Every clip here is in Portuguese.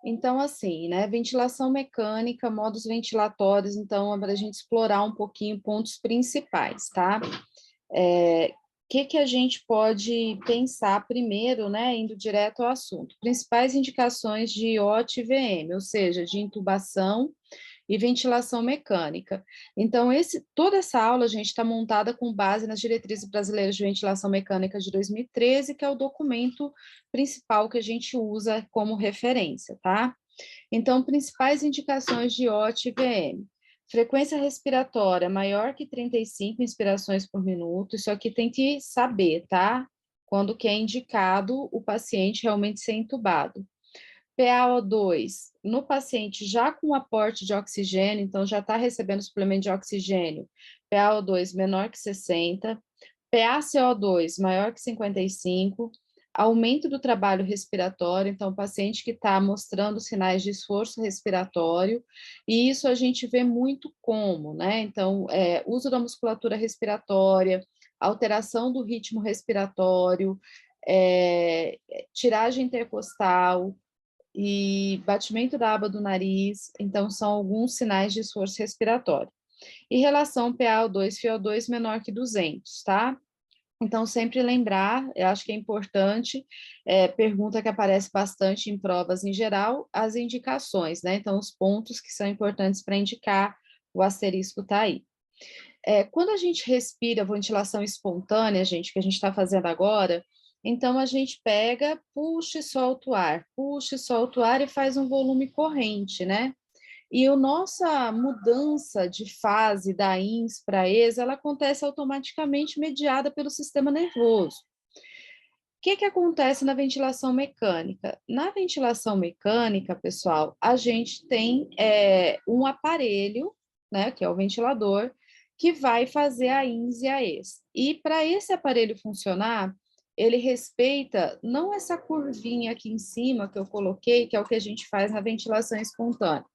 Então, assim, né, ventilação mecânica, modos ventilatórios, então, é para a gente explorar um pouquinho pontos principais, tá? Que a gente pode pensar primeiro, né, indo direto ao assunto? Principais indicações de IOT e VM, ou seja, de intubação e ventilação mecânica. Então, toda essa aula, gente, está montada com base nas diretrizes brasileiras de ventilação mecânica de 2013, que é o documento principal que a gente usa como referência, tá? Então, principais indicações de IOT e VM. Frequência respiratória maior que 35 inspirações por minuto, isso aqui tem que saber, tá? Quando que é indicado o paciente realmente ser entubado. PaO2, no paciente já com aporte de oxigênio, então já está recebendo suplemento de oxigênio, PaO2 menor que 60, PaCO2 maior que 55, aumento do trabalho respiratório, então, paciente que está mostrando sinais de esforço respiratório, e isso a gente vê muito como, né? Então, uso da musculatura respiratória, alteração do ritmo respiratório, tiragem intercostal, e batimento da aba do nariz, então são alguns sinais de esforço respiratório. E relação PaO2, FiO2 menor que 200, tá? Então, sempre lembrar, eu acho que é importante, pergunta que aparece bastante em provas em geral, as indicações, né? Então, os pontos que são importantes para indicar, o asterisco está aí. Quando a gente respira ventilação espontânea, gente, que a gente está fazendo agora, então a gente pega, puxa e solta o ar e faz um volume corrente, né? E a nossa mudança de fase da INS para ES, ela acontece automaticamente mediada pelo sistema nervoso. O que acontece na ventilação mecânica? Na ventilação mecânica, pessoal, a gente tem um aparelho, né, que é o ventilador, que vai fazer a INS e a ES. E para esse aparelho funcionar, ele respeita não essa curvinha aqui em cima que eu coloquei, que é o que a gente faz na ventilação espontânea,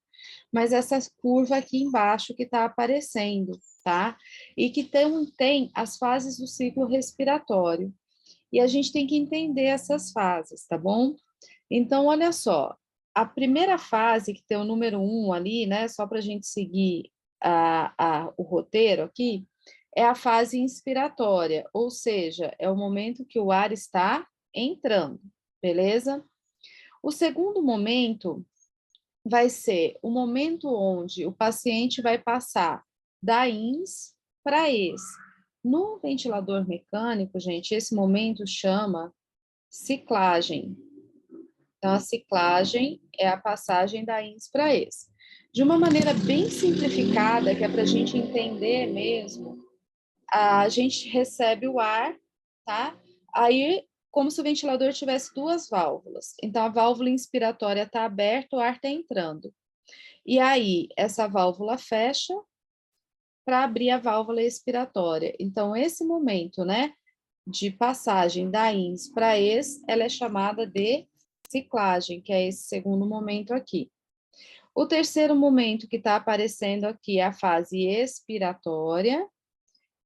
mas essa curva aqui embaixo que está aparecendo, tá? E que tem as fases do ciclo respiratório. E a gente tem que entender essas fases, tá bom? Então, olha só, a primeira fase, que tem o número 1 ali, né, só para a gente seguir o roteiro aqui, é a fase inspiratória, ou seja, é o momento que o ar está entrando, beleza? O segundo momento vai ser o momento onde o paciente vai passar da INS para ES. No ventilador mecânico, gente, esse momento chama ciclagem. Então, a ciclagem é a passagem da INS para ES. De uma maneira bem simplificada, que é para a gente entender mesmo, a gente recebe o ar, tá? Aí, como se o ventilador tivesse duas válvulas. Então, a válvula inspiratória está aberta, o ar está entrando. E aí, essa válvula fecha para abrir a válvula expiratória. Então, esse momento, né, de passagem da INS para ES, ela é chamada de ciclagem, que é esse segundo momento aqui. O terceiro momento que está aparecendo aqui é a fase expiratória,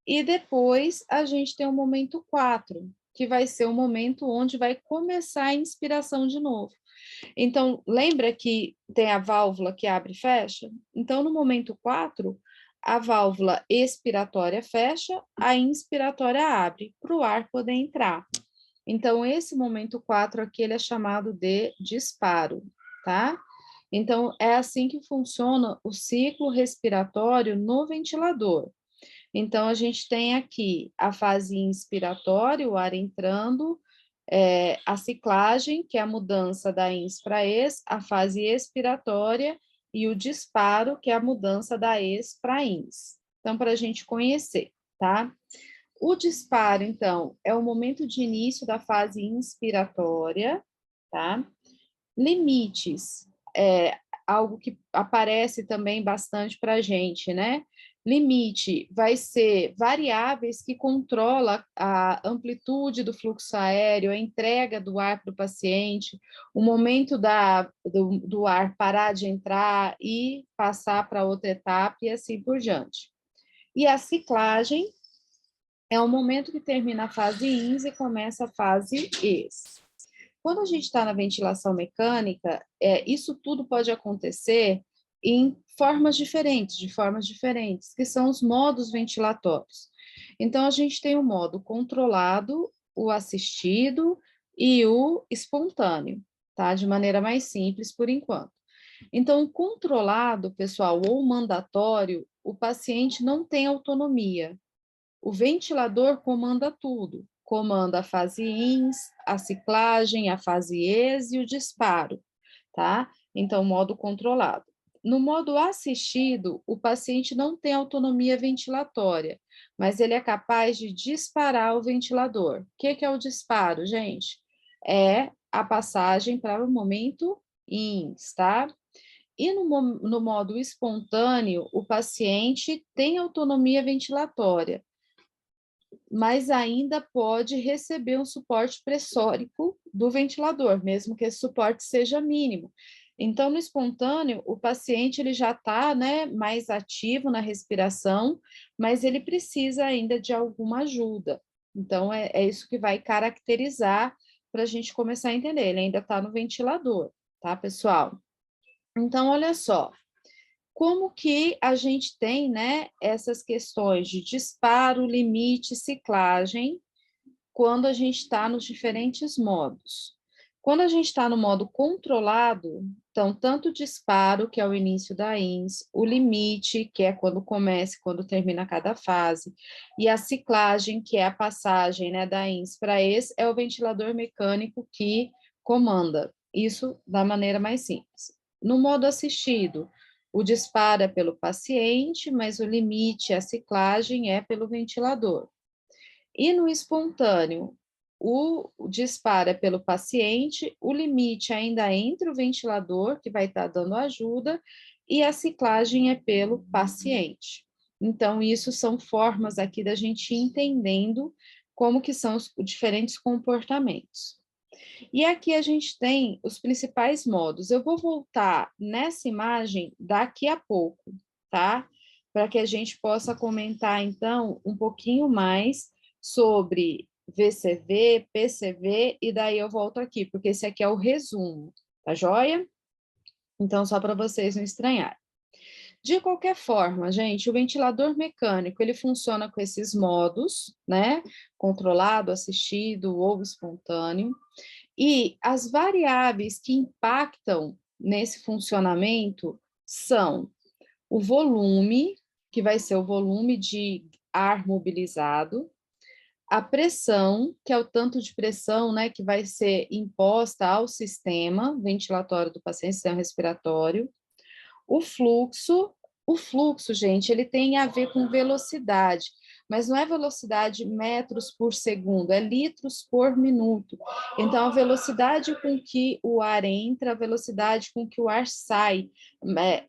e depois a gente tem o momento 4, que vai ser o momento onde vai começar a inspiração de novo. Então, lembra que tem a válvula que abre e fecha? Então, no momento 4, a válvula expiratória fecha, a inspiratória abre, para o ar poder entrar. Então, esse momento 4 aqui, ele é chamado de disparo, tá? Então, é assim que funciona o ciclo respiratório no ventilador. Então, a gente tem aqui a fase inspiratória, o ar entrando, a ciclagem, que é a mudança da INS para ES, a fase expiratória e o disparo, que é a mudança da ES para INS. Então, para a gente conhecer, tá? O disparo, então, é o momento de início da fase inspiratória, tá? Limites, algo que aparece também bastante para a gente, né? Limite vai ser variáveis que controla a amplitude do fluxo aéreo, a entrega do ar para o paciente, o momento do ar parar de entrar e passar para outra etapa e assim por diante. E a ciclagem é o momento que termina a fase INS e começa a fase ES. Quando a gente está na ventilação mecânica, isso tudo pode acontecer em de formas diferentes, que são os modos ventilatórios. Então, a gente tem o modo controlado, o assistido e o espontâneo, tá? De maneira mais simples por enquanto. Então, controlado, pessoal, ou mandatório, o paciente não tem autonomia. O ventilador comanda tudo, comanda a fase INS, a ciclagem, a fase ES e o disparo, tá? Então, modo controlado. No modo assistido, o paciente não tem autonomia ventilatória, mas ele é capaz de disparar o ventilador. O que é o disparo, gente? É a passagem para o momento INS, tá? E no modo espontâneo, o paciente tem autonomia ventilatória, mas ainda pode receber um suporte pressórico do ventilador, mesmo que esse suporte seja mínimo. Então, no espontâneo, o paciente ele já está, né, mais ativo na respiração, mas ele precisa ainda de alguma ajuda. Então, é isso que vai caracterizar para a gente começar a entender. Ele ainda está no ventilador, tá, pessoal? Então, olha só, como que a gente tem, né, essas questões de disparo, limite, ciclagem, quando a gente está nos diferentes modos. Quando a gente está no modo controlado, então, tanto o disparo, que é o início da INS, o limite, que é quando começa e quando termina cada fase, e a ciclagem, que é a passagem, né, da INS para esse, é o ventilador mecânico que comanda. Isso da maneira mais simples. No modo assistido, o disparo é pelo paciente, mas o limite, a ciclagem é pelo ventilador. E no espontâneo, o disparo é pelo paciente, o limite ainda entre o ventilador, que vai estar dando ajuda, e a ciclagem é pelo paciente. Então, isso são formas aqui da gente ir entendendo como que são os diferentes comportamentos. E aqui a gente tem os principais modos. Eu vou voltar nessa imagem daqui a pouco, tá? Para que a gente possa comentar, então, um pouquinho mais sobre VCV, PCV, e daí eu volto aqui, porque esse aqui é o resumo, tá joia? Então, só para vocês não estranharem. De qualquer forma, gente, o ventilador mecânico, ele funciona com esses modos, né? Controlado, assistido ou espontâneo. E as variáveis que impactam nesse funcionamento são o volume, que vai ser o volume de ar mobilizado, a pressão, que é o tanto de pressão, né, que vai ser imposta ao sistema ventilatório do paciente, sistema respiratório, o fluxo, gente, ele tem a ver com velocidade, mas não é velocidade metros por segundo, é litros por minuto. Então, a velocidade com que o ar entra, a velocidade com que o ar sai,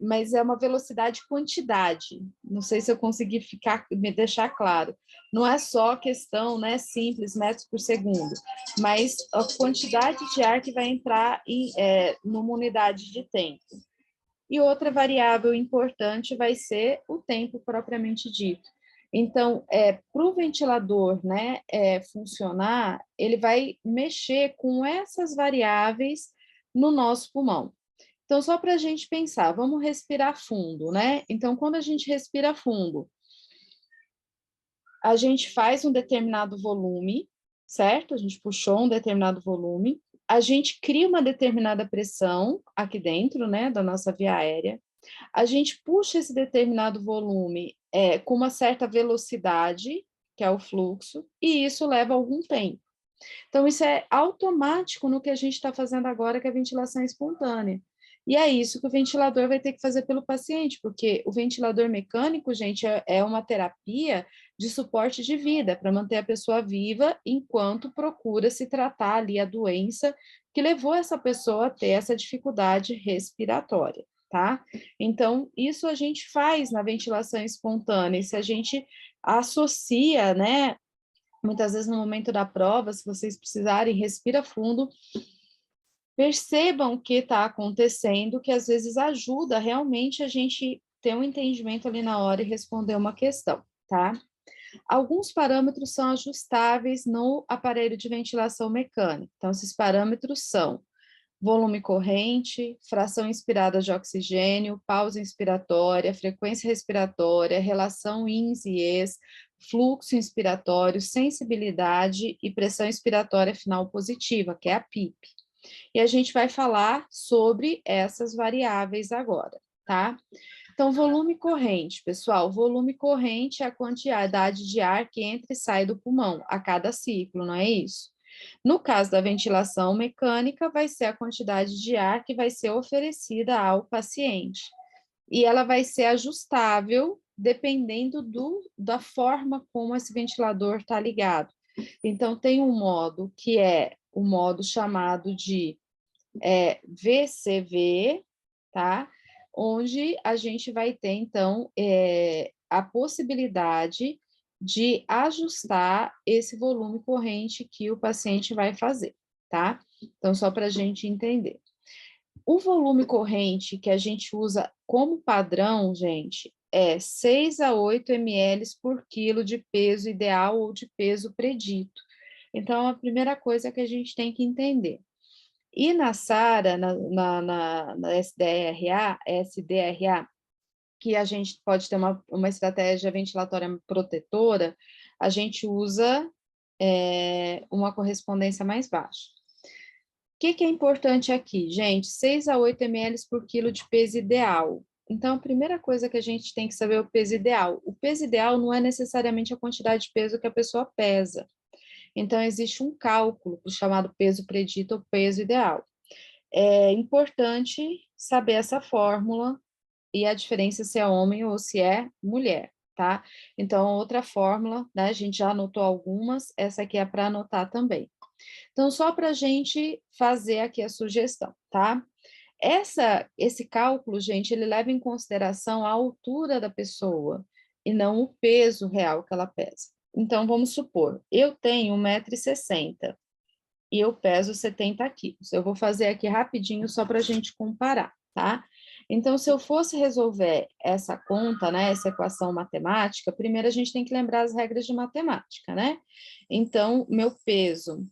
mas é uma velocidade quantidade. Não sei se eu consegui me deixar claro. Não é só questão, né, simples, metros por segundo, mas a quantidade de ar que vai entrar numa unidade de tempo. E outra variável importante vai ser o tempo propriamente dito. Então, para o ventilador, né, funcionar, ele vai mexer com essas variáveis no nosso pulmão. Então, só para a gente pensar, vamos respirar fundo, né? Então, quando a gente respira fundo, a gente faz um determinado volume, certo? A gente puxou um determinado volume, a gente cria uma determinada pressão aqui dentro, né, da nossa via aérea, a gente puxa esse determinado volume com uma certa velocidade, que é o fluxo, e isso leva algum tempo. Então, isso é automático no que a gente está fazendo agora, que é a ventilação espontânea. E é isso que o ventilador vai ter que fazer pelo paciente, porque o ventilador mecânico, gente, é uma terapia de suporte de vida, para manter a pessoa viva enquanto procura se tratar ali a doença que levou essa pessoa a ter essa dificuldade respiratória, tá? Então, isso a gente faz na ventilação espontânea, e se a gente associa, né, muitas vezes no momento da prova, se vocês precisarem, respira fundo, percebam o que está acontecendo, que às vezes ajuda realmente a gente ter um entendimento ali na hora e responder uma questão, tá? Alguns parâmetros são ajustáveis no aparelho de ventilação mecânica. Então, esses parâmetros são volume corrente, fração inspirada de oxigênio, pausa inspiratória, frequência respiratória, relação ins e ex, fluxo inspiratório, sensibilidade e pressão inspiratória final positiva, que é a PIP. E a gente vai falar sobre essas variáveis agora, tá? Então, volume corrente, pessoal, volume corrente é a quantidade de ar que entra e sai do pulmão a cada ciclo, não é isso? No caso da ventilação mecânica, vai ser a quantidade de ar que vai ser oferecida ao paciente. E ela vai ser ajustável dependendo da forma como esse ventilador está ligado. Então, tem um modo que é o modo chamado de VCV, tá? Onde a gente vai ter, então, a possibilidade de ajustar esse volume corrente que o paciente vai fazer, tá? Então, só para a gente entender. O volume corrente que a gente usa como padrão, gente, é 6 a 8 ml por quilo de peso ideal ou de peso predito. Então, a primeira coisa que a gente tem que entender. E na SARA, na SDRA, que a gente pode ter uma estratégia ventilatória protetora, a gente usa uma correspondência mais baixa. O que é importante aqui, gente? 6 a 8 ml por quilo de peso ideal. Então, a primeira coisa que a gente tem que saber é o peso ideal. O peso ideal não é necessariamente a quantidade de peso que a pessoa pesa. Então, existe um cálculo chamado peso predito ou peso ideal. É importante saber essa fórmula e a diferença se é homem ou se é mulher, tá? Então, outra fórmula, né? A gente já anotou algumas, essa aqui é para anotar também. Então, só para a gente fazer aqui a sugestão, tá? Esse cálculo, gente, ele leva em consideração a altura da pessoa e não o peso real que ela pesa. Então, vamos supor, eu tenho 1,60 m e eu peso 70 quilos. Eu vou fazer aqui rapidinho só para a gente comparar, tá? Então, se eu fosse resolver essa conta, né, essa equação matemática, primeiro a gente tem que lembrar as regras de matemática, né? Então, meu peso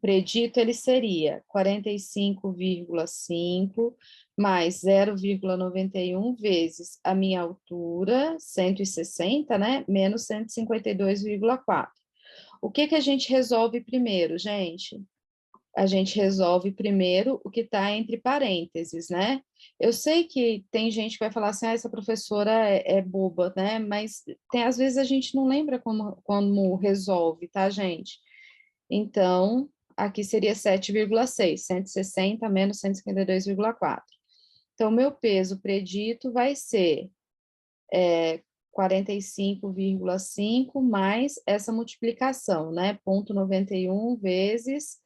predito, ele seria 45,5 mais 0,91 vezes a minha altura, 160, né, menos 152,4. O que a gente resolve primeiro, gente? A gente resolve primeiro o que está entre parênteses, né? Eu sei que tem gente que vai falar assim, essa professora é boba, né? Mas às vezes a gente não lembra como resolve, tá, gente? Então, aqui seria 7,6, 160 menos 152,4. Então, meu peso predito vai ser 45,5 mais essa multiplicação, né? 0,91 vezes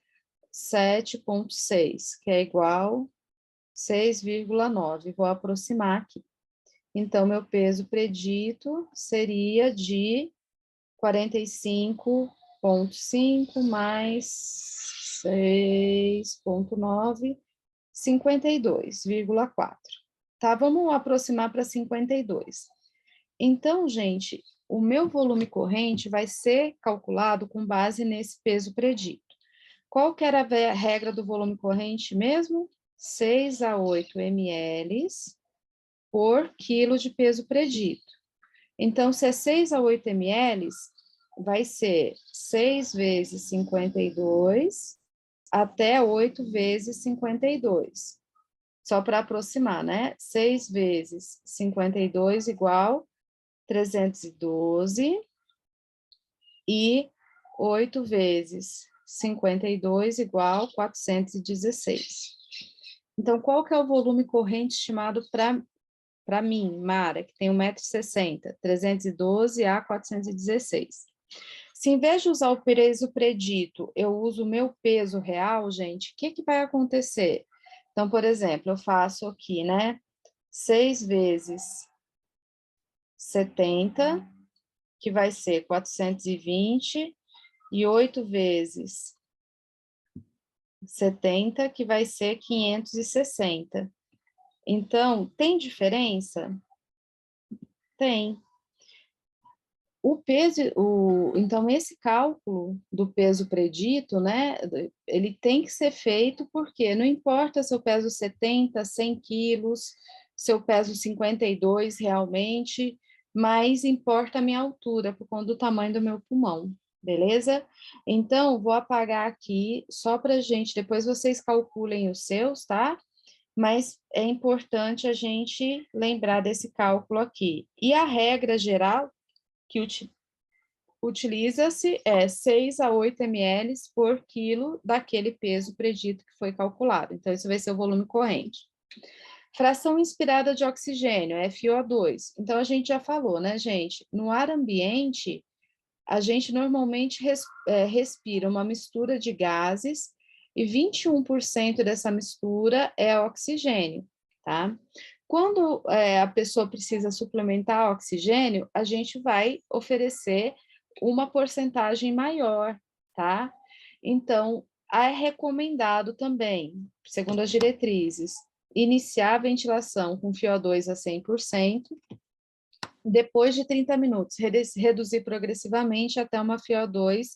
7,6, que é igual 6,9. Vou aproximar aqui. Então, meu peso predito seria de 45,5 mais 6,9, 52,4. Tá? Vamos aproximar para 52. Então, gente, o meu volume corrente vai ser calculado com base nesse peso predito. Qual que era a regra do volume corrente mesmo? 6 a 8 ml por quilo de peso predito. Então, se é 6 a 8 ml, vai ser 6 vezes 52 até 8 vezes 52. Só para aproximar, né? 6 vezes 52 igual 312 e 8 vezes 52 igual 416. Então, qual que é o volume corrente estimado para mim, Mara, que tem 1,60 m, 312 a 416. Se em vez de usar o peso predito, eu uso o meu peso real, gente, o que vai acontecer? Então, por exemplo, eu faço aqui, né, 6 vezes 70, que vai ser 420, e 8 vezes 70, que vai ser 560. Então, tem diferença? Tem. O peso, então, esse cálculo do peso predito, né, ele tem que ser feito porque não importa se eu peso 70, 100 quilos, se eu peso 52 realmente, mas importa a minha altura, por conta do tamanho do meu pulmão, beleza? Então, vou apagar aqui só para gente, depois vocês calculem os seus, tá? Mas é importante a gente lembrar desse cálculo aqui. E a regra geral que utiliza-se 6 a 8 ml por quilo daquele peso predito que foi calculado. Então, esse vai ser o volume corrente. Fração inspirada de oxigênio, FiO2. Então, a gente já falou, né, gente? No ar ambiente, a gente normalmente respira uma mistura de gases e 21% dessa mistura é oxigênio, tá? Quando a pessoa precisa suplementar oxigênio, a gente vai oferecer uma porcentagem maior, tá? Então, é recomendado também, segundo as diretrizes, iniciar a ventilação com FiO2 a 100%, depois de 30 minutos, reduzir progressivamente até uma FiO2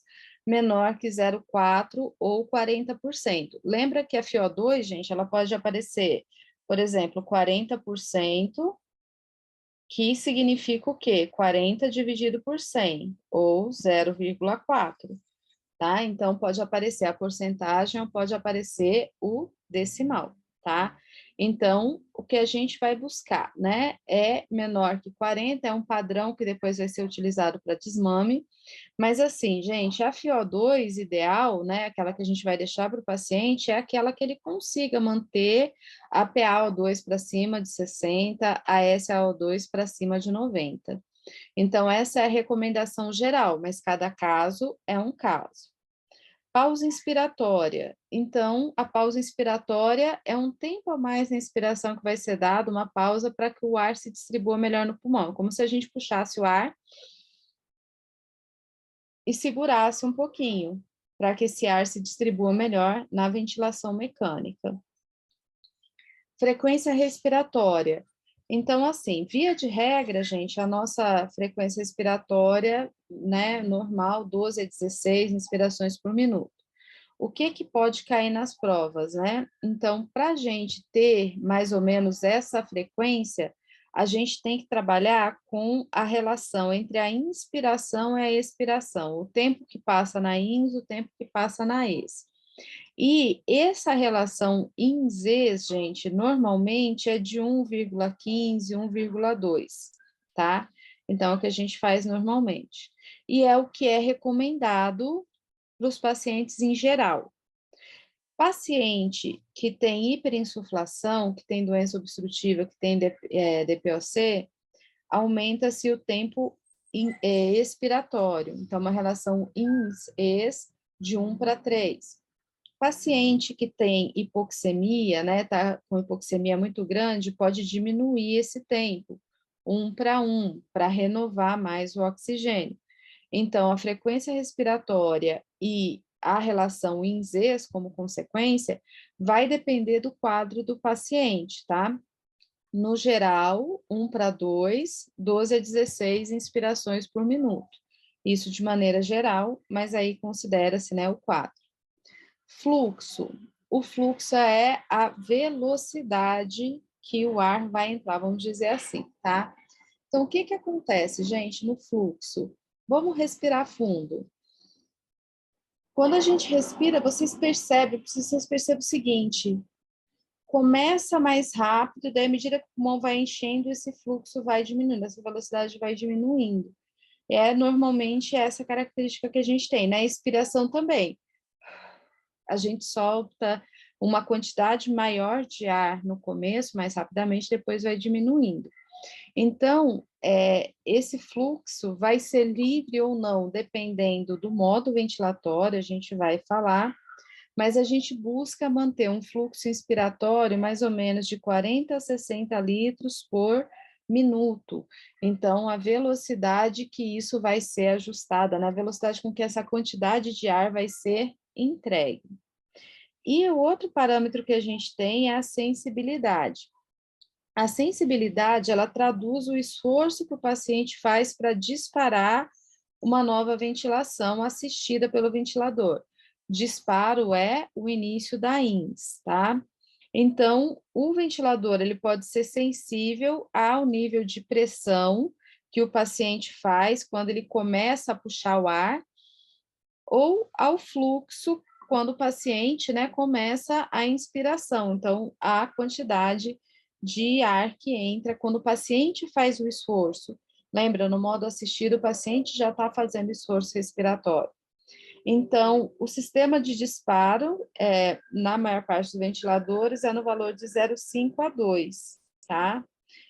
menor que 0,4 ou 40%. Lembra que a FiO2, gente, ela pode aparecer, por exemplo, 40%, que significa o quê? 40 dividido por 100, ou 0,4, tá? Então, pode aparecer a porcentagem ou pode aparecer o decimal, tá? Então, o que a gente vai buscar, né? É menor que 40, é um padrão que depois vai ser utilizado para desmame, mas assim, gente, a FiO2 ideal, né? Aquela que a gente vai deixar para o paciente, é aquela que ele consiga manter a PaO2 para cima de 60, a SaO2 para cima de 90. Então, essa é a recomendação geral, mas cada caso é um caso. Pausa inspiratória. Então, a pausa inspiratória é um tempo a mais na inspiração que vai ser dado, uma pausa para que o ar se distribua melhor no pulmão, como se a gente puxasse o ar e segurasse um pouquinho, para que esse ar se distribua melhor na ventilação mecânica. Frequência respiratória. Então, assim, via de regra, gente, a nossa frequência respiratória, né, normal, 12 a 16 inspirações por minuto. O que que pode cair nas provas, né? Então, para a gente ter mais ou menos essa frequência, a gente tem que trabalhar com a relação entre a inspiração e a expiração, o tempo que passa na ins, o tempo que passa na ex. E essa relação ins-ex, gente, normalmente é de 1,15, 1,2, tá? Então, é o que a gente faz normalmente. E é o que é recomendado para os pacientes em geral. Paciente que tem hiperinsuflação, que tem doença obstrutiva, que tem DPOC, aumenta-se o tempo expiratório. Então, uma relação ins-ex de 1 para 3. Paciente que tem hipoxemia, né, tá com hipoxemia muito grande, pode diminuir esse tempo, 1 para 1, para renovar mais o oxigênio. Então, a frequência respiratória e a relação INZES, como consequência, vai depender do quadro do paciente, tá? No geral, 1 para 2, 12 a 16 inspirações por minuto. Isso de maneira geral, mas aí considera-se, né, o quadro. Fluxo. O fluxo é a velocidade que o ar vai entrar, vamos dizer assim, tá? Então, o que que acontece, gente, no fluxo? Vamos respirar fundo. Quando a gente respira, vocês percebem o seguinte: começa mais rápido, daí à medida que o pulmão vai enchendo, esse fluxo vai diminuindo, essa velocidade vai diminuindo. Normalmente essa característica que a gente tem. Na expiração também. A gente solta uma quantidade maior de ar no começo, mais rapidamente, depois vai diminuindo. Então, esse fluxo vai ser livre ou não, dependendo do modo ventilatório, a gente vai falar, mas a gente busca manter um fluxo inspiratório mais ou menos de 40 a 60 litros por minuto. Então, a velocidade que isso vai ser ajustada, na velocidade com que essa quantidade de ar vai ser entregue. E o outro parâmetro que a gente tem é a sensibilidade. A sensibilidade, ela traduz o esforço que o paciente faz para disparar uma nova ventilação assistida pelo ventilador. Disparo é o início da INS, tá? Então, o ventilador, ele pode ser sensível ao nível de pressão que o paciente faz quando ele começa a puxar o ar, ou ao fluxo quando o paciente, né, começa a inspiração. Então, a quantidade de ar que entra quando o paciente faz o esforço. Lembra, no modo assistido, o paciente já está fazendo esforço respiratório. Então, o sistema de disparo, na maior parte dos ventiladores, é no valor de 0,5 a 2, tá?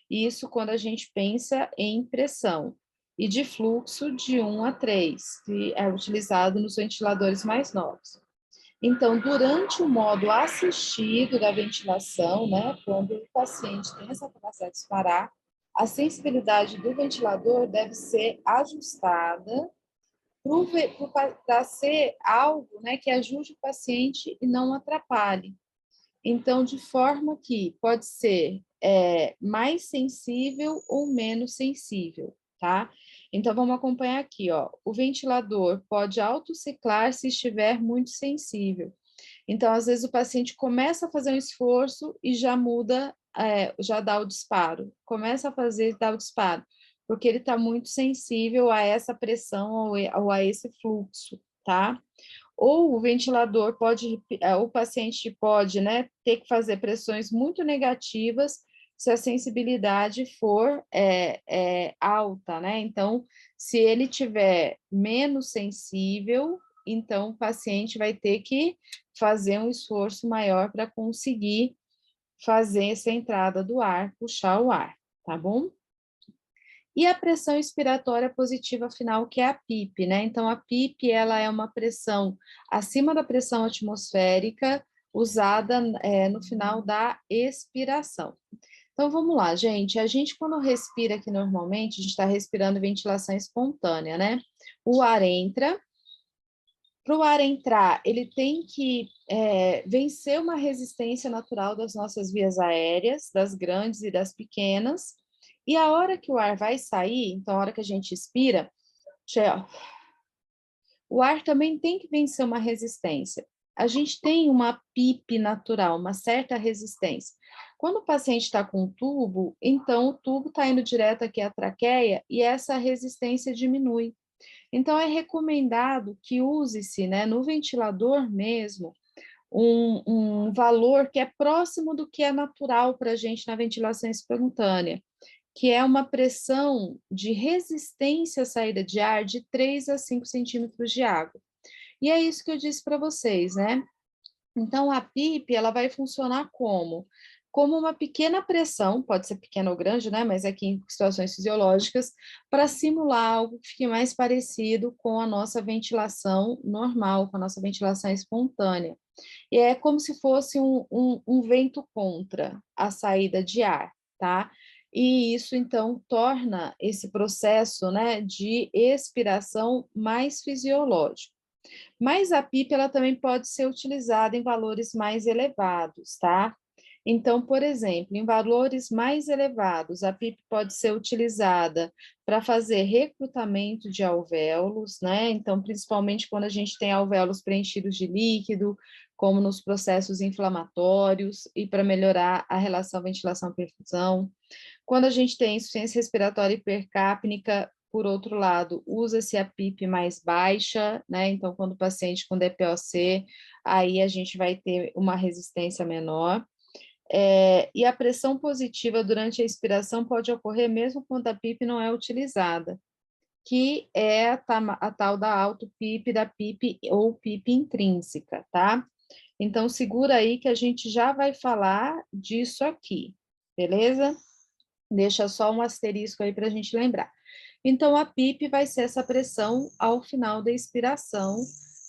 Isso quando a gente pensa em pressão. E de fluxo de 1 a 3, que é utilizado nos ventiladores mais novos. Então, durante o modo assistido da ventilação, né, quando o paciente tem essa capacidade de disparar, a sensibilidade do ventilador deve ser ajustada para ser algo, né, que ajude o paciente e não atrapalhe. Então, de forma que pode ser mais sensível ou menos sensível, tá? Então, vamos acompanhar aqui, ó. O ventilador pode autociclar se estiver muito sensível. Então, às vezes, o paciente começa a fazer um esforço e já muda, já dá o disparo. Começa a fazer e dá o disparo, porque ele está muito sensível a essa pressão ou a esse fluxo, tá? Ou o ventilador pode, o paciente pode, né, ter que fazer pressões muito negativas se a sensibilidade for alta, né? Então, se ele tiver menos sensível, então o paciente vai ter que fazer um esforço maior para conseguir fazer essa entrada do ar, puxar o ar, tá bom? E a pressão expiratória positiva final, que é a PIP, né? Então, a PIP, ela é uma pressão acima da pressão atmosférica, usada no final da expiração. Então, vamos lá, gente. A gente, quando respira aqui normalmente, a gente está respirando ventilação espontânea, né? O ar entra. Para o ar entrar, ele tem que vencer uma resistência natural das nossas vias aéreas, das grandes e das pequenas. E a hora que o ar vai sair, então a hora que a gente expira, o ar também tem que vencer uma resistência. A gente tem uma PIP natural, uma certa resistência. Quando o paciente está com um tubo, então o tubo está indo direto aqui à traqueia e essa resistência diminui. Então, é recomendado que use-se, né, no ventilador mesmo, um valor que é próximo do que é natural para a gente na ventilação espontânea, que é uma pressão de resistência à saída de ar de 3 a 5 centímetros de água. E é isso que eu disse para vocês, né? Então, a PIP, ela vai funcionar como? Como uma pequena pressão, pode ser pequena ou grande, né? Mas aqui em situações fisiológicas, para simular algo que fique mais parecido com a nossa ventilação normal, com a nossa ventilação espontânea. E é como se fosse um vento contra a saída de ar, tá? E isso, então, torna esse processo, né, de expiração mais fisiológico. Mas a PIP, ela também pode ser utilizada em valores mais elevados, tá? Então, por exemplo, em valores mais elevados, a PIP pode ser utilizada para fazer recrutamento de alvéolos, né? Então, principalmente quando a gente tem alvéolos preenchidos de líquido, como nos processos inflamatórios, e para melhorar a relação ventilação-perfusão. Quando a gente tem insuficiência respiratória hipercapnica, por outro lado, usa-se a PIP mais baixa, né? Então, quando o paciente com DPOC, aí a gente vai ter uma resistência menor. E a pressão positiva durante a expiração pode ocorrer mesmo quando a PIP não é utilizada, que é a tal da auto-PIP, da PIP ou PIP intrínseca, tá? Então, segura aí que a gente já vai falar disso aqui, beleza? Deixa só um asterisco aí para a gente lembrar. Então, a PIP vai ser essa pressão ao final da expiração,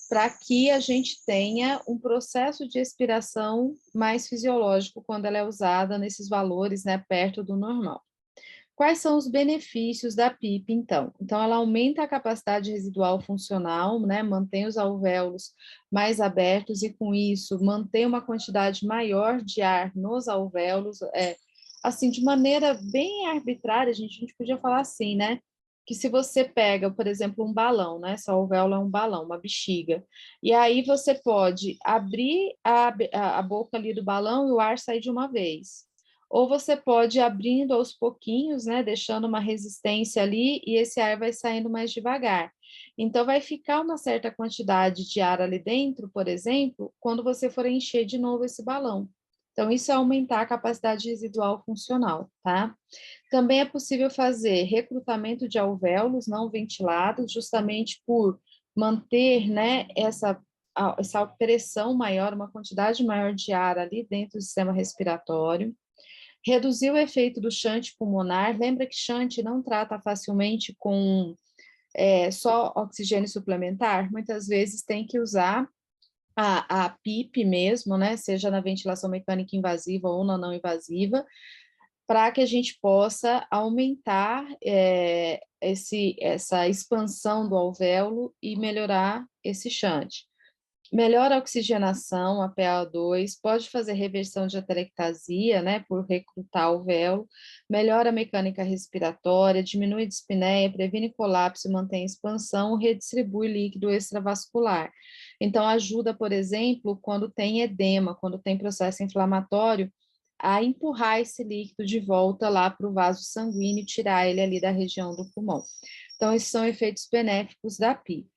para que a gente tenha um processo de expiração mais fisiológico quando ela é usada nesses valores, né, perto do normal. Quais são os benefícios da PIP, então? Então, ela aumenta a capacidade residual funcional, né, mantém os alvéolos mais abertos e, com isso, mantém uma quantidade maior de ar nos alvéolos, assim, de maneira bem arbitrária, a gente podia falar assim, né? Que se você pega, por exemplo, um balão, né? Essa alvéola é um balão, uma bexiga, e aí você pode abrir a boca ali do balão e o ar sair de uma vez. Ou você pode ir abrindo aos pouquinhos, né? Deixando uma resistência ali e esse ar vai saindo mais devagar. Então, vai ficar uma certa quantidade de ar ali dentro, por exemplo, quando você for encher de novo esse balão. Então, isso é aumentar a capacidade residual funcional, tá? Também é possível fazer recrutamento de alvéolos não ventilados, justamente por manter, né, essa pressão maior, uma quantidade maior de ar ali dentro do sistema respiratório. Reduzir o efeito do shunt pulmonar. Lembra que shunt não trata facilmente com só oxigênio suplementar? Muitas vezes tem que usar a PIP mesmo, né? Seja na ventilação mecânica invasiva ou na não invasiva, para que a gente possa aumentar essa expansão do alvéolo e melhorar esse shunt. Melhora a oxigenação, a PaO2, pode fazer reversão de atelectasia, né, por recrutar alvéolo, melhora a mecânica respiratória, diminui a dispneia, previne colapso, mantém expansão, redistribui líquido extravascular. Então, ajuda, por exemplo, quando tem edema, quando tem processo inflamatório, a empurrar esse líquido de volta lá para o vaso sanguíneo e tirar ele ali da região do pulmão. Então, esses são efeitos benéficos da PIP.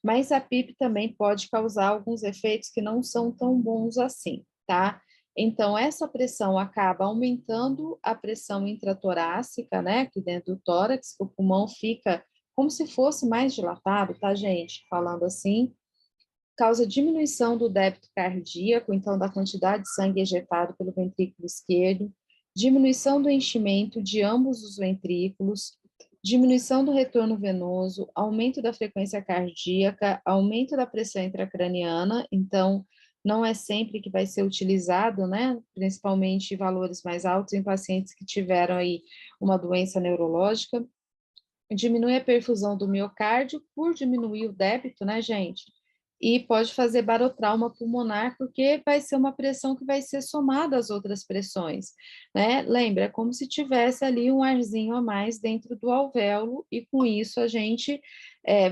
Mas a PIP também pode causar alguns efeitos que não são tão bons assim, tá? Então, essa pressão acaba aumentando a pressão intratorácica, né, aqui dentro do tórax, o pulmão fica como se fosse mais dilatado, tá, gente? Falando assim, causa diminuição do débito cardíaco, então da quantidade de sangue ejetado pelo ventrículo esquerdo, diminuição do enchimento de ambos os ventrículos, diminuição do retorno venoso, aumento da frequência cardíaca, aumento da pressão intracraniana, então não é sempre que vai ser utilizado, né? Principalmente valores mais altos em pacientes que tiveram aí uma doença neurológica, diminui a perfusão do miocárdio por diminuir o débito, né, gente? E pode fazer barotrauma pulmonar, porque vai ser uma pressão que vai ser somada às outras pressões, né? Lembra, é como se tivesse ali um arzinho a mais dentro do alvéolo, e com isso a gente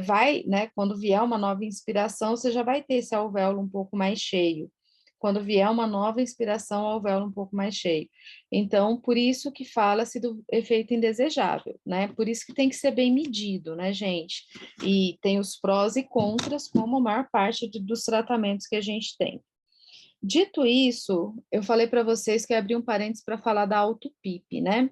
vai, né? Quando vier uma nova inspiração, você já vai ter esse alvéolo um pouco mais cheio. Quando vier uma nova inspiração, o alvéolo um pouco mais cheio. Então, por isso que fala-se do efeito indesejável, né? Por isso que tem que ser bem medido, né, gente? E tem os prós e contras, como a maior parte dos tratamentos que a gente tem. Dito isso, eu falei para vocês que abri um parênteses para falar da auto-PIP, né?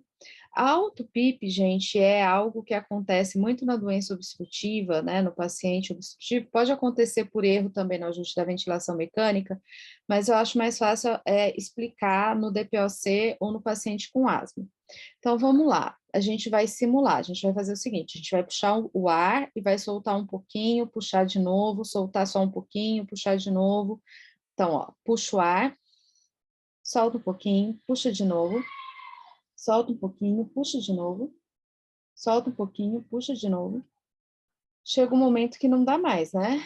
A auto-PIP, gente, é algo que acontece muito na doença obstrutiva, né, no paciente obstrutivo, pode acontecer por erro também no ajuste da ventilação mecânica, mas eu acho mais fácil explicar no DPOC ou no paciente com asma. Então, vamos lá, a gente vai simular, a gente vai fazer o seguinte, a gente vai puxar o ar e vai soltar um pouquinho, puxar de novo, soltar só um pouquinho, puxar de novo. Então, ó, puxa o ar, solta um pouquinho, puxa de novo, solta um pouquinho, puxa de novo, solta um pouquinho, puxa de novo. Chega um momento que não dá mais, né?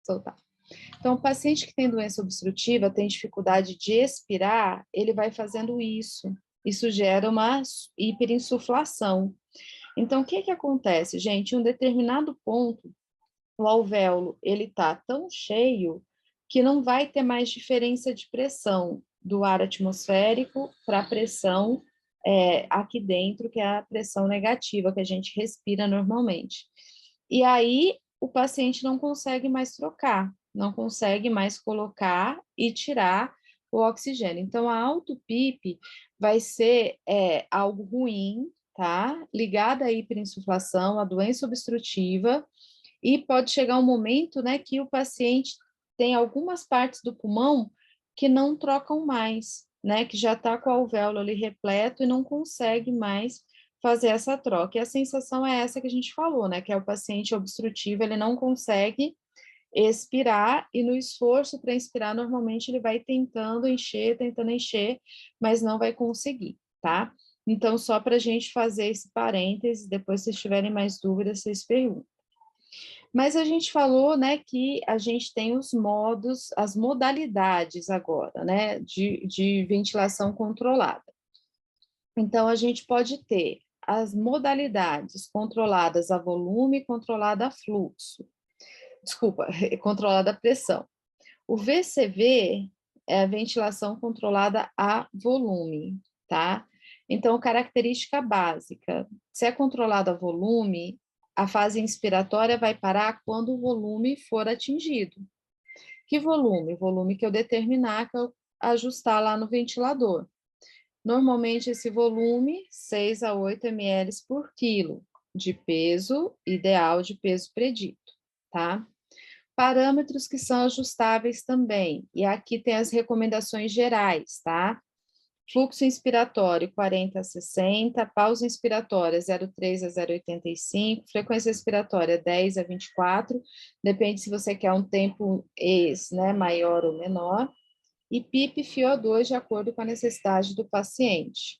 Soltar. Então, o paciente que tem doença obstrutiva, tem dificuldade de expirar, ele vai fazendo isso. Isso gera uma hiperinsuflação. Então, o que que acontece, gente? Em um determinado ponto, o alvéolo, ele tá tão cheio que não vai ter mais diferença de pressão do ar atmosférico para a pressão aqui dentro, que é a pressão negativa que a gente respira normalmente. E aí o paciente não consegue mais trocar, não consegue mais colocar e tirar o oxigênio. Então, a auto-PIP vai ser algo ruim, tá? Ligada à hiperinsuflação, à doença obstrutiva, e pode chegar um momento, né, que o paciente tem algumas partes do pulmão que não trocam mais, né, que já está com o alvéolo ali repleto e não consegue mais fazer essa troca. E a sensação é essa que a gente falou, né, que é o paciente obstrutivo, ele não consegue expirar e no esforço para inspirar, normalmente ele vai tentando encher, mas não vai conseguir, tá? Então, só para a gente fazer esse parênteses, depois se vocês tiverem mais dúvidas, vocês perguntam. Mas a gente falou, né, que a gente tem os modos, as modalidades agora, né, de ventilação controlada. Então, a gente pode ter as modalidades controladas a volume e controlada a fluxo. Desculpa, controlada a pressão. O VCV é a ventilação controlada a volume, tá? Então, característica básica, se é controlado a volume, a fase inspiratória vai parar quando o volume for atingido. Que volume? O volume que eu determinar, que eu ajustar lá no ventilador. Normalmente, esse volume, 6 a 8 ml por quilo de peso, ideal de peso predito, tá? Parâmetros que são ajustáveis também, e aqui tem as recomendações gerais, tá? Fluxo inspiratório 40 a 60, pausa inspiratória 0,3 a 0,85, frequência expiratória 10 a 24, depende se você quer um tempo né, maior ou menor, e PIP e FiO2 de acordo com a necessidade do paciente.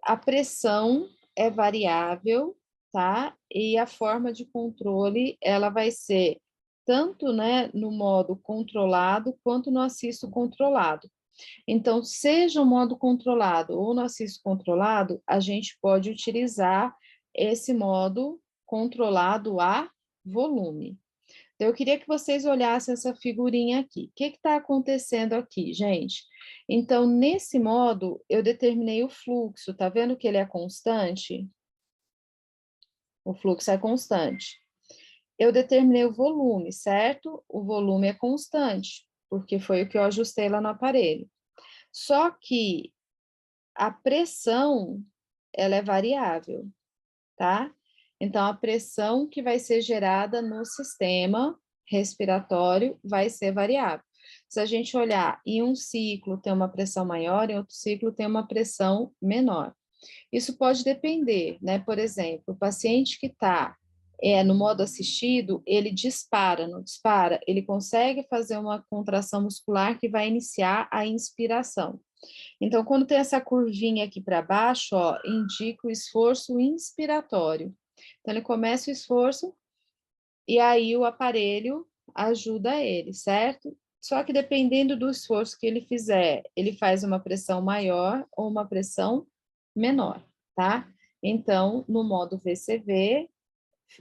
A pressão é variável, tá? E a forma de controle, ela vai ser tanto, né, no modo controlado quanto no assisto controlado. Então, seja o modo controlado ou no assisto controlado, a gente pode utilizar esse modo controlado a volume. Então, eu queria que vocês olhassem essa figurinha aqui. O que está acontecendo aqui, gente? Então, nesse modo, eu determinei o fluxo. Tá vendo que ele é constante? O fluxo é constante. Eu determinei o volume, certo? O volume é constante, porque foi o que eu ajustei lá no aparelho. Só que a pressão, ela é variável, tá? Então, a pressão que vai ser gerada no sistema respiratório vai ser variável. Se a gente olhar em um ciclo tem uma pressão maior, em outro ciclo tem uma pressão menor. Isso pode depender, né? Por exemplo, o paciente que está no modo assistido, ele dispara, não dispara? Ele consegue fazer uma contração muscular que vai iniciar a inspiração. Então, quando tem essa curvinha aqui para baixo, ó, indica o esforço inspiratório. Então, ele começa o esforço e aí o aparelho ajuda ele, certo? Só que dependendo do esforço que ele fizer, ele faz uma pressão maior ou uma pressão menor, tá? Então, no modo VCV,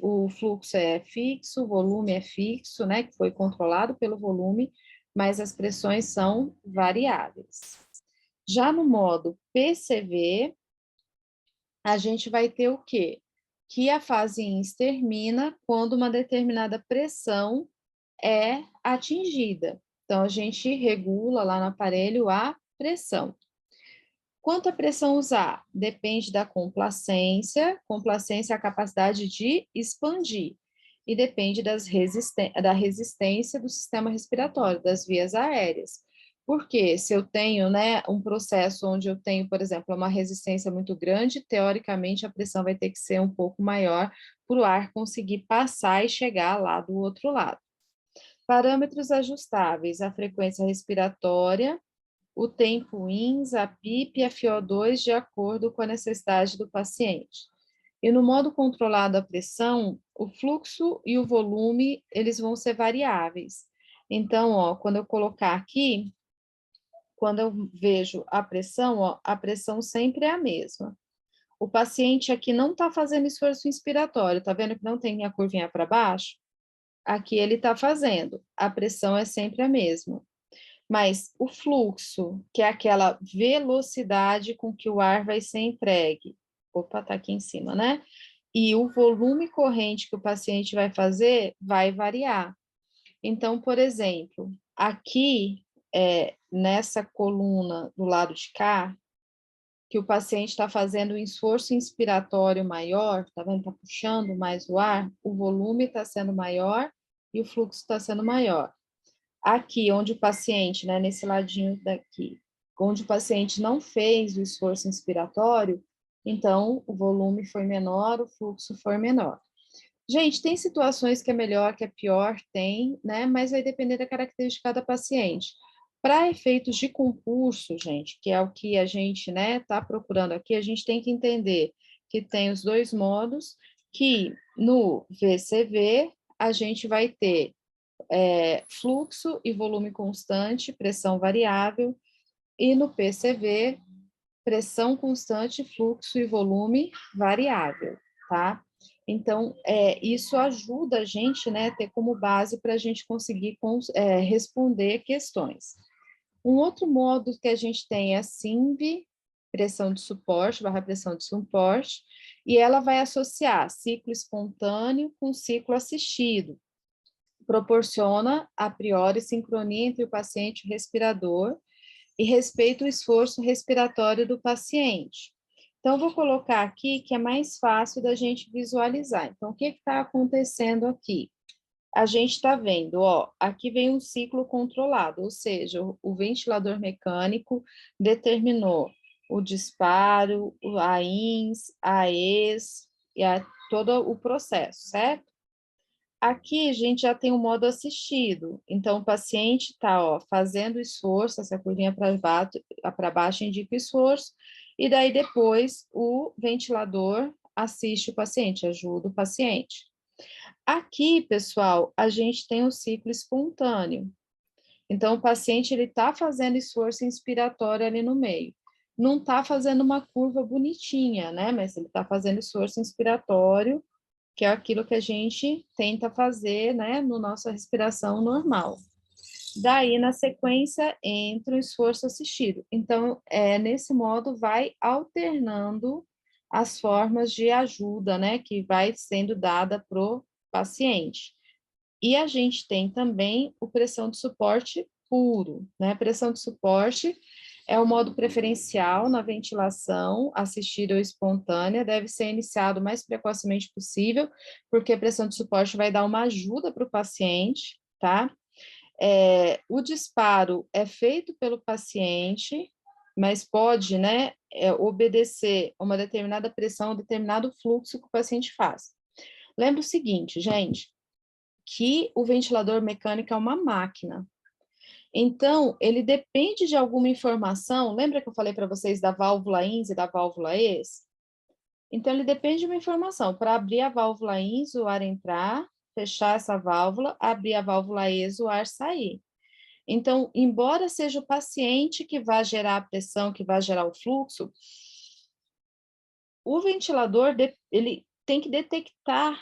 o fluxo é fixo, o volume é fixo, né? Que foi controlado pelo volume, mas as pressões são variáveis. Já no modo PCV, a gente vai ter o quê? Que a fase INS termina quando uma determinada pressão é atingida. Então, a gente regula lá no aparelho a pressão. Quanto pressão usar? Depende da complacência. Complacência é a capacidade de expandir. E depende da resistência do sistema respiratório, das vias aéreas. Porque se eu tenho, né, um processo onde eu tenho, por exemplo, uma resistência muito grande, teoricamente a pressão vai ter que ser um pouco maior para o ar conseguir passar e chegar lá do outro lado. Parâmetros ajustáveis, a frequência respiratória, o tempo INS, a PIP e a FiO2 de acordo com a necessidade do paciente. E no modo controlado a pressão, o fluxo e o volume, eles vão ser variáveis. Então, ó, quando eu colocar aqui, quando eu vejo a pressão, ó, a pressão sempre é a mesma. O paciente aqui não está fazendo esforço inspiratório, tá vendo que não tem a curvinha para baixo? Aqui ele está fazendo, a pressão é sempre a mesma. Mas o fluxo, que é aquela velocidade com que o ar vai ser entregue, opa, tá aqui em cima, né? E o volume corrente que o paciente vai fazer vai variar. Então, por exemplo, aqui, nessa coluna do lado de cá, que o paciente está fazendo um esforço inspiratório maior, tá vendo? Está puxando mais o ar, o volume está sendo maior e o fluxo está sendo maior. Aqui, onde o paciente, né, nesse ladinho daqui, onde o paciente não fez o esforço inspiratório, então o volume foi menor, o fluxo foi menor. Gente, tem situações que é melhor, que é pior, tem, né? Mas vai depender da característica de cada paciente. Para efeitos de concurso, gente, que é o que a gente, né, está procurando aqui, a gente tem que entender que tem os dois modos, que no VCV a gente vai ter fluxo e volume constante, pressão variável, e no PCV pressão constante, fluxo e volume variável, tá? Então, isso ajuda a gente, né, ter como base para a gente conseguir responder questões. Um outro modo que a gente tem é a SINV, pressão de suporte, barra pressão de suporte, e ela vai associar ciclo espontâneo com ciclo assistido. Proporciona, a priori, sincronia entre o paciente e o respirador e respeita o esforço respiratório do paciente. Então, vou colocar aqui que é mais fácil da gente visualizar. Então, o que está acontecendo aqui? A gente está vendo, ó, aqui vem um ciclo controlado, ou seja, o ventilador mecânico determinou o disparo, a INS, a ES, e todo o processo, certo? Aqui a gente já tem o modo assistido, então o paciente está fazendo esforço, essa curvinha para baixo indica o esforço, e daí depois o ventilador assiste o paciente, ajuda o paciente. Aqui, pessoal, a gente tem o ciclo espontâneo. Então, o paciente ele está fazendo esforço inspiratório ali no meio. Não está fazendo uma curva bonitinha, né? Mas ele está fazendo esforço inspiratório, que é aquilo que a gente tenta fazer, né, no nossa respiração normal. Daí, na sequência, entra o esforço assistido. Então, nesse modo, vai alternando as formas de ajuda, né, que vai sendo dada para o paciente. E a gente tem também o pressão de suporte puro, né? Pressão de suporte é o modo preferencial na ventilação assistida ou espontânea, deve ser iniciado o mais precocemente possível, porque a pressão de suporte vai dar uma ajuda para o paciente, tá? O disparo é feito pelo paciente, mas pode, né, obedecer a uma determinada pressão, um determinado fluxo que o paciente faz. Lembra o seguinte, gente, que o ventilador mecânico é uma máquina. Então, ele depende de alguma informação. Lembra que eu falei para vocês da válvula INS e da válvula ES? Então, ele depende de uma informação. Para abrir a válvula INS, o ar entrar, fechar essa válvula, abrir a válvula ES, o ar sair. Então, embora seja o paciente que vai gerar a pressão, que vai gerar o fluxo, o ventilador ele tem que detectar,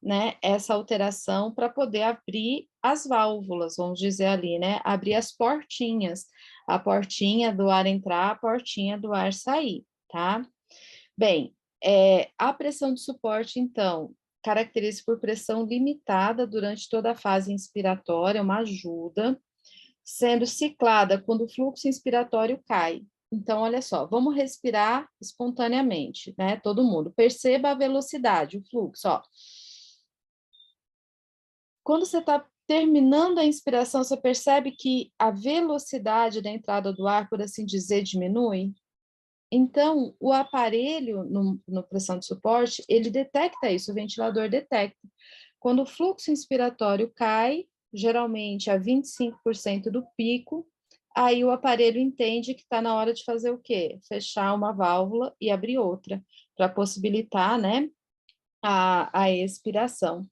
né, essa alteração para poder abrir as válvulas, vamos dizer ali, né, abrir as portinhas, a portinha do ar entrar, a portinha do ar sair, tá? Bem, a pressão de suporte, então, caracteriza por pressão limitada durante toda a fase inspiratória, uma ajuda, sendo ciclada quando o fluxo inspiratório cai. Então, olha só, vamos respirar espontaneamente, né? Todo mundo. Perceba a velocidade, o fluxo, ó. Quando você está terminando a inspiração, você percebe que a velocidade da entrada do ar, por assim dizer, diminui? Então, o aparelho, no pressão de suporte, ele detecta isso, o ventilador detecta. Quando o fluxo inspiratório cai, geralmente a 25% do pico, aí o aparelho entende que está na hora de fazer o quê? Fechar uma válvula e abrir outra, para possibilitar, né, a expiração.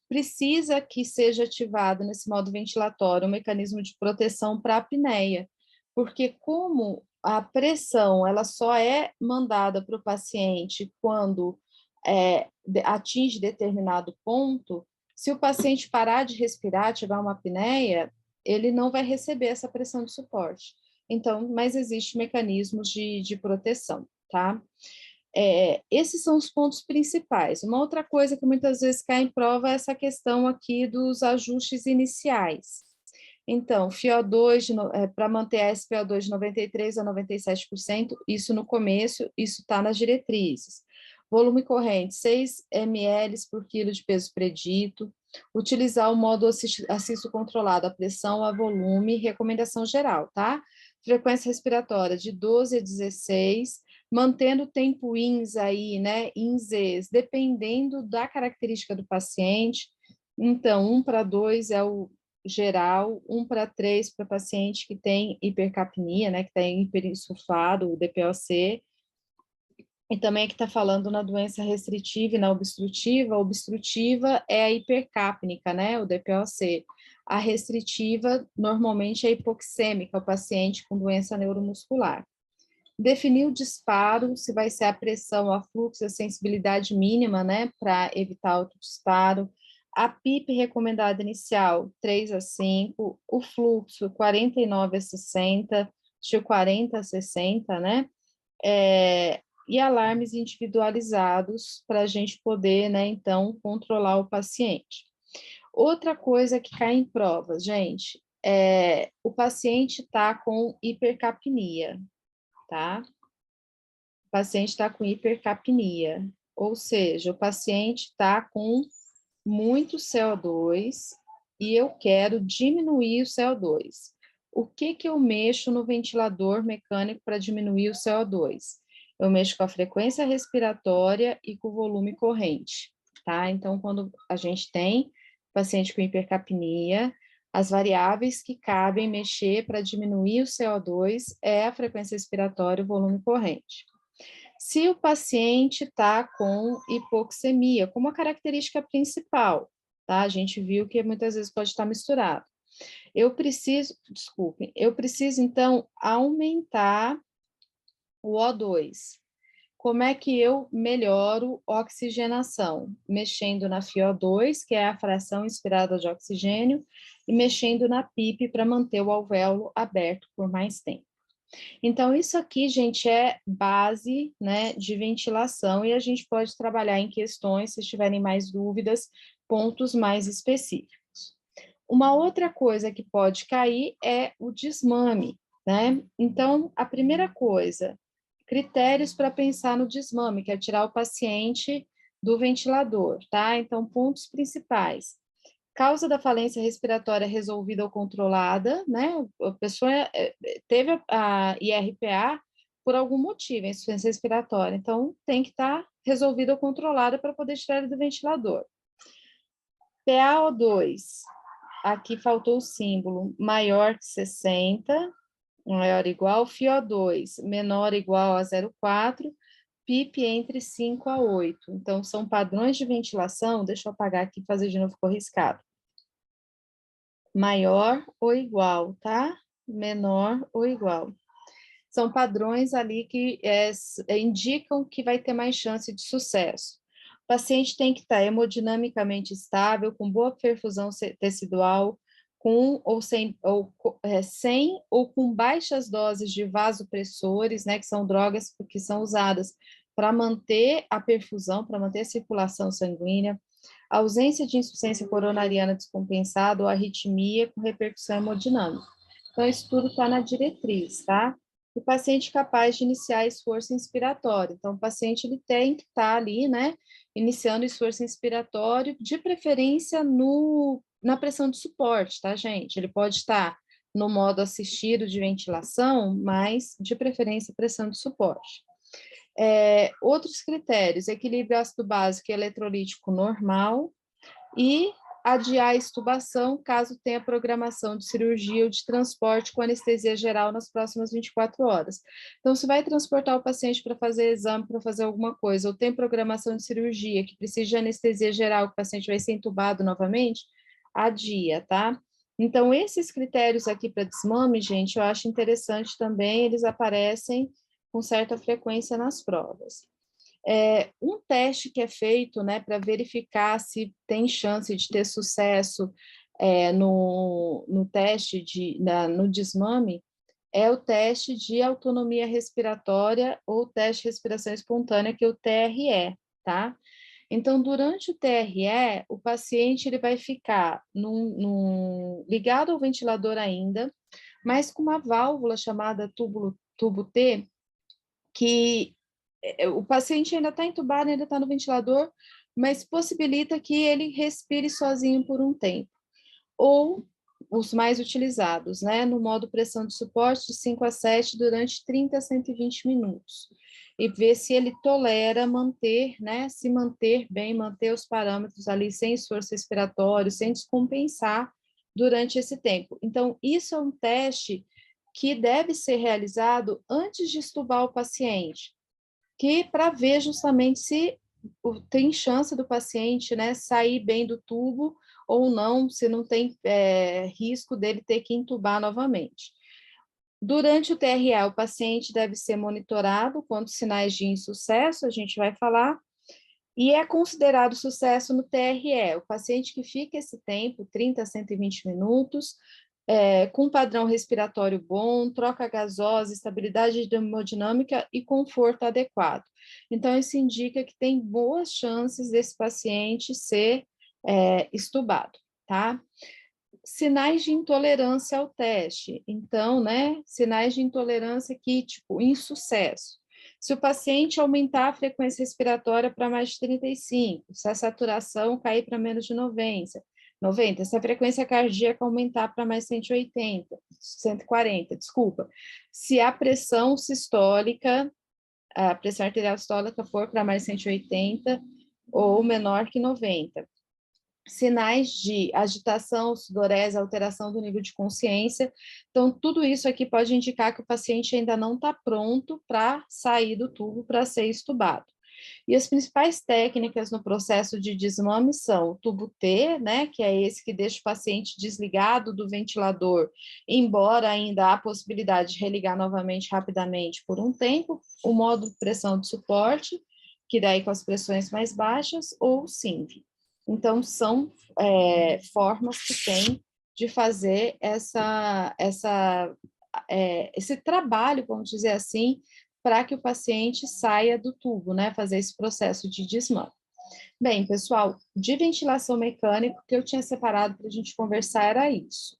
Precisa que seja ativado nesse modo ventilatório um mecanismo de proteção para a apneia, porque como a pressão ela só é mandada para o paciente quando atinge determinado ponto, se o paciente parar de respirar, tiver uma apneia, ele não vai receber essa pressão de suporte. Então, mas existe mecanismos de proteção, tá? Esses são os pontos principais. Uma outra coisa que muitas vezes cai em prova é essa questão aqui dos ajustes iniciais. Então, FiO2, para manter a SpO2 de 93% a 97%, isso no começo, isso está nas diretrizes. Volume corrente, 6 ml por quilo de peso predito. Utilizar o modo assisto controlado, a pressão, a volume, recomendação geral, tá? Frequência respiratória de 12 a 16, mantendo o tempo INS aí, né, INSES, dependendo da característica do paciente. Então, 1:2 é o geral, 1:3 para paciente que tem hipercapnia, né, que tem hiperinsuflado, o DPOC, e também aqui está falando na doença restritiva e na obstrutiva. A obstrutiva é a hipercapnica, né, o DPOC. A restritiva, normalmente, é hipoxêmica, o paciente com doença neuromuscular. Definir o disparo, se vai ser a pressão, a fluxo, a sensibilidade mínima, né, para evitar autodisparo. A PIP recomendada inicial, 3 a 5, o fluxo, 49 a 60, de 40 a 60, né? E alarmes individualizados para a gente poder, né, então, controlar o paciente. Outra coisa que cai em prova, gente, o paciente está com hipercapnia, tá? O paciente está com hipercapnia, ou seja, o paciente está com muito CO2 e eu quero diminuir o CO2. O que que eu mexo no ventilador mecânico para diminuir o CO2? Eu mexo com a frequência respiratória e com o volume corrente, tá? Então, quando a gente tem paciente com hipercapnia, as variáveis que cabem mexer para diminuir o CO2 é a frequência respiratória e o volume corrente. Se o paciente está com hipoxemia, como a característica principal, tá? A gente viu que muitas vezes pode estar misturado. Eu preciso então aumentar o O2. Como é que eu melhoro oxigenação? Mexendo na FiO2, que é a fração inspirada de oxigênio, e mexendo na PIP para manter o alvéolo aberto por mais tempo. Então, isso aqui, gente, é base, né, de ventilação e a gente pode trabalhar em questões, se tiverem mais dúvidas, pontos mais específicos. Uma outra coisa que pode cair é o desmame, né? Então, a primeira coisa, critérios para pensar no desmame, que é tirar o paciente do ventilador, tá? Então, pontos principais. Causa da falência respiratória resolvida ou controlada, né? A pessoa teve a IRPA por algum motivo, insuficiência respiratória, então tem que estar resolvida ou controlada para poder tirar ele do ventilador. PaO2, aqui faltou o símbolo, maior que 60, maior ou igual, FiO2, menor ou igual a 0,4, PIP entre 5 a 8. Então, são padrões de ventilação, deixa eu apagar aqui e fazer de novo, ficou riscado. Maior ou igual, tá? Menor ou igual. São padrões ali que indicam que vai ter mais chance de sucesso. O paciente tem que estar hemodinamicamente estável, com boa perfusão tecidual, com ou sem ou com baixas doses de vasopressores, né, que são drogas que são usadas para manter a perfusão, para manter a circulação sanguínea, ausência de insuficiência coronariana descompensada ou arritmia com repercussão hemodinâmica. Então, isso tudo está na diretriz, tá? O paciente capaz de iniciar esforço inspiratório. Então, o paciente ele tem que estar ali, né, iniciando esforço inspiratório, de preferência na pressão de suporte, tá, gente? Ele pode estar no modo assistido de ventilação, mas de preferência pressão de suporte. Outros critérios, equilíbrio ácido básico e eletrolítico normal e adiar a extubação caso tenha programação de cirurgia ou de transporte com anestesia geral nas próximas 24 horas. Então, se vai transportar o paciente para fazer exame, para fazer alguma coisa, ou tem programação de cirurgia que precisa de anestesia geral, que o paciente vai ser entubado novamente, adia, tá? Então, esses critérios aqui para desmame, gente, eu acho interessante também, eles aparecem com certa frequência nas provas. Um teste que é feito, né, para verificar se tem chance de ter sucesso no teste no desmame, é o teste de autonomia respiratória ou teste de respiração espontânea, que é o TRE, tá? Então, durante o TRE, o paciente ele vai ficar ligado ao ventilador ainda, mas com uma válvula chamada tubo T, que o paciente ainda está entubado, ainda está no ventilador, mas possibilita que ele respire sozinho por um tempo. Ou os mais utilizados, né, no modo pressão de suporte de 5 a 7 durante 30 a 120 minutos. E ver se ele tolera manter, né, se manter bem, manter os parâmetros ali sem esforço respiratório, sem descompensar durante esse tempo. Então, isso é um teste que deve ser realizado antes de estubar o paciente, que para ver justamente se tem chance do paciente, né, sair bem do tubo ou não, se não tem risco dele ter que entubar novamente. Durante o TRA, o paciente deve ser monitorado quanto sinais de insucesso, a gente vai falar, e é considerado sucesso no TRE, o paciente que fica esse tempo, 30 a 120 minutos, com padrão respiratório bom, troca gasosa, estabilidade hemodinâmica e conforto adequado. Então, isso indica que tem boas chances desse paciente ser estubado, tá? Sinais de intolerância ao teste. Então, né, sinais de intolerância que, tipo, insucesso. Se o paciente aumentar a frequência respiratória para mais de 35, se a saturação cair para menos de 90, se a frequência cardíaca aumentar para mais 180, 140, desculpa. Se a pressão sistólica, a pressão arterial sistólica for para mais 180 ou menor que 90. Sinais de agitação, sudorese, alteração do nível de consciência. Então, tudo isso aqui pode indicar que o paciente ainda não está pronto para sair do tubo para ser estubado. E as principais técnicas no processo de desmame são o tubo T, né, que é esse que deixa o paciente desligado do ventilador, embora ainda há possibilidade de religar novamente rapidamente por um tempo, o modo de pressão de suporte, que daí com as pressões mais baixas, ou o SINV. Então, são formas que tem de fazer esse trabalho, vamos dizer assim, para que o paciente saia do tubo, né? Fazer esse processo de desmame. Bem, pessoal, de ventilação mecânica, o que eu tinha separado para a gente conversar era isso.